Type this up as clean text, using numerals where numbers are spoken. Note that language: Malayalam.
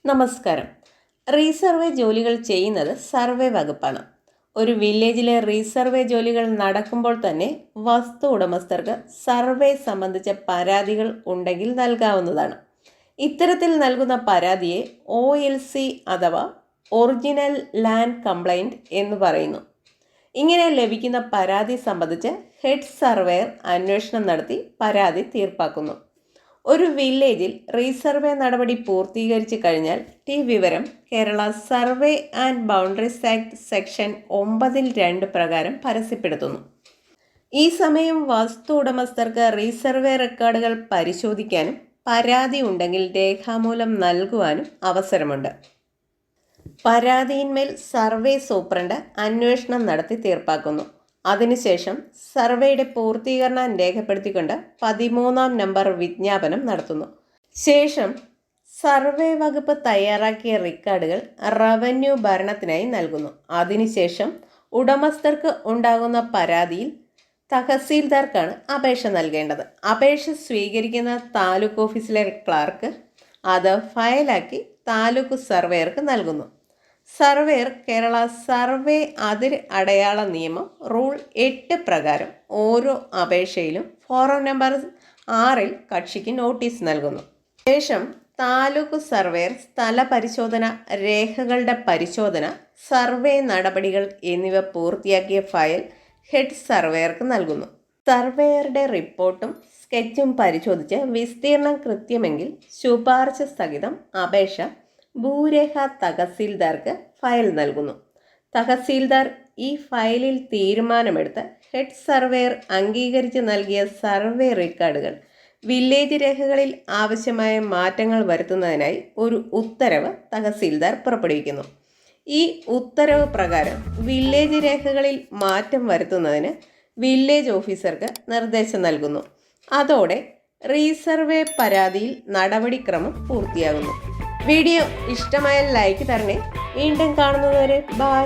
നമസ്കാരം. റീസർവേ ജോലികൾ ചെയ്യുന്നത് സർവേ വകുപ്പാണ്. ഒരു വില്ലേജിലെ റീസർവേ ജോലികൾ നടക്കുമ്പോൾ തന്നെ വസ്തു ഉടമസ്ഥർക്ക് സർവേ സംബന്ധിച്ച പരാതികൾ ഉണ്ടെങ്കിൽ നൽകാവുന്നതാണ്. ഇത്തരത്തിൽ നൽകുന്ന പരാതിയെ OLC അഥവാ ഒറിജിനൽ ലാൻഡ് കംപ്ലൈൻറ്റ് എന്ന് പറയുന്നു. ഇങ്ങനെ ലഭിക്കുന്ന പരാതി സംബന്ധിച്ച് ഹെഡ് സർവേയർ അന്വേഷണം നടത്തി പരാതി തീർപ്പാക്കുന്നു. ഒരു വില്ലേജിൽ റീസർവേ നടപടി പൂർത്തീകരിച്ചു കഴിഞ്ഞാൽ ഈ വിവരം Kerala survey and boundaries act section 9(2) പ്രകാരം പരസ്യപ്പെടുത്തുന്നു. ഈ സമയം വസ്തു ഉടമസ്ഥർക്ക് റീസർവേ റെക്കോർഡുകൾ പരിശോധിക്കാനും പരാതി ഉണ്ടെങ്കിൽ രേഖാമൂലം നൽകുവാനും അവസരമുണ്ട്. പരാതിയിന്മേൽ സർവേ സൂപ്രണ്ട് അന്വേഷണം നടത്തി തീർപ്പാക്കുന്നു. അതിനുശേഷം സർവേയുടെ പൂർത്തീകരണം രേഖപ്പെടുത്തിക്കൊണ്ട് 13-ാം നമ്പർ വിജ്ഞാപനം നടത്തുന്നു. ശേഷം സർവേ വകുപ്പ് തയ്യാറാക്കിയ റെക്കോർഡുകൾ റവന്യൂ ഭരണത്തിനായി നൽകുന്നു. അതിനുശേഷം ഉടമസ്ഥർക്ക് ഉണ്ടാകുന്ന പരാതിയിൽ തഹസീൽദാർക്കാണ് അപേക്ഷ നൽകേണ്ടത്. അപേക്ഷ സ്വീകരിക്കുന്ന താലൂക്ക് ഓഫീസിലെ ക്ലാർക്ക് അത് ഫയലാക്കി താലൂക്ക് സർവേയർക്ക് നൽകുന്നു. സർവേയർ കേരള സർവേ അതിർ അടയാള നിയമം റൂൾ 8 പ്രകാരം ഓരോ അപേക്ഷയിലും ഫോറം നമ്പർ 6 കക്ഷിക്ക് നോട്ടീസ് നൽകുന്നു. ശേഷം താലൂക്ക് സർവേയർ സ്ഥല പരിശോധന, രേഖകളുടെ പരിശോധന, സർവേ നടപടികൾ എന്നിവ പൂർത്തിയാക്കിയ ഫയൽ ഹെഡ് സർവേയർക്ക് നൽകുന്നു. സർവേയറുടെ റിപ്പോർട്ടും സ്കെച്ചും പരിശോധിച്ച് വിസ്തീർണം കൃത്യമെങ്കിൽ ശുപാർശ സഹിതം അപേക്ഷ ഭൂരേഖ തഹസീൽദാർക്ക് ഫയൽ നൽകുന്നു. തഹസീൽദാർ ഈ ഫയലിൽ തീരുമാനമെടുത്ത് ഹെഡ് സർവേയർ അംഗീകരിച്ച് നൽകിയ സർവേ റെക്കോർഡുകൾ വില്ലേജ് രേഖകളിൽ ആവശ്യമായ മാറ്റങ്ങൾ വരുത്തുന്നതിനായി ഒരു ഉത്തരവ് തഹസീൽദാർ പുറപ്പെടുവിക്കുന്നു. ഈ ഉത്തരവ് പ്രകാരം വില്ലേജ് രേഖകളിൽ മാറ്റം വരുത്തുന്നതിന് വില്ലേജ് ഓഫീസർക്ക് നിർദ്ദേശം നൽകുന്നു. അതോടെ റീസർവേ പരാതിയിൽ നടപടിക്രമം പൂർത്തിയാകുന്നു. വീഡിയോ ഇഷ്ടമായാൽ ലൈക്ക് തരണേ. വീണ്ടും കാണുന്നതുവരെ ബൈ.